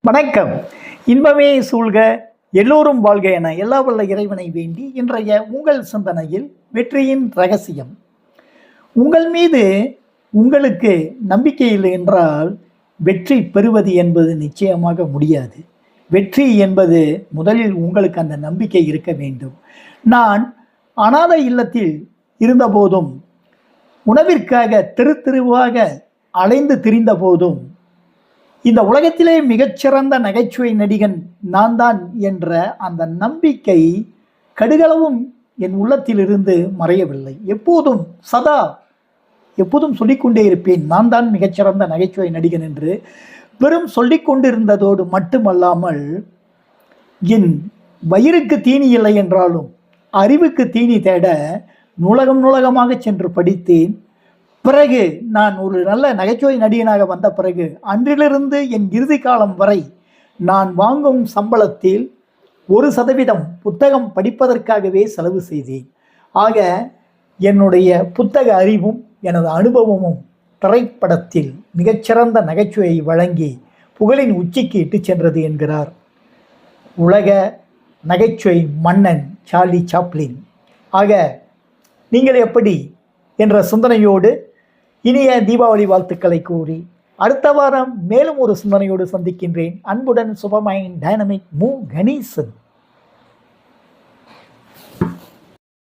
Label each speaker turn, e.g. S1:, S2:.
S1: வணக்கம். இன்பமே சூழ்க, எல்லோரும் வாழ்க என எல்லா வல்ல இறைவனை வேண்டி இன்றைய உங்கள் சிந்தனையில் வெற்றியின் ரகசியம். உங்கள் மீது உங்களுக்கு நம்பிக்கை இல்லை என்றால் வெற்றி பெறுவது என்பது நிச்சயமாக முடியாது. வெற்றி என்பது முதலில் உங்களுக்கு அந்த நம்பிக்கை இருக்க வேண்டும். நான் அனாதை இல்லத்தில் இருந்தபோதும், உணவிற்காக தெரு தெருவாக அலைந்து திரிந்த போதும், இந்த உலகத்திலே மிகச்சிறந்த நகைச்சுவை நடிகன் நான் தான் என்ற அந்த நம்பிக்கை கடுகளவும் என் உள்ளத்திலிருந்து மறையவில்லை. எப்போதும் சொல்லிக்கொண்டே இருப்பேன், நான் தான் மிகச்சிறந்த நகைச்சுவை நடிகன் என்று. வெறும் சொல்லிக்கொண்டிருந்ததோடு மட்டுமல்லாமல், என் வயிறுக்கு தீனி இல்லை என்றாலும் அறிவுக்கு தீனி தேட நூலகமாக சென்று படித்தேன். பிறகு நான் ஒரு நல்ல நகைச்சுவை நடிகனாக வந்த பிறகு அன்றிலிருந்து என் இறுதி காலம் வரை நான் வாங்கும் சம்பளத்தில் 1% புத்தகம் படிப்பதற்காகவே செலவு செய்தேன். ஆக என்னுடைய புத்தக அறிவும் எனது அனுபவமும் திரைப்படத்தில் மிகச்சிறந்த நகைச்சுவையை வழங்கி புகழின் உச்சிக்கு இட்டு சென்றது என்கிறார் உலக நகைச்சுவை மன்னன் சார்லி சாப்ளின். ஆக நீங்கள் எப்படி என்ற சிந்தனையோடு இனிய தீபாவளி வாழ்த்துக்களை கூறி அடுத்த வாரம் மேலும் ஒரு சிந்தனையோடு சந்திக்கின்றேன். அன்புடன் சுபமைன் டைனமிக் மு கணேசன்.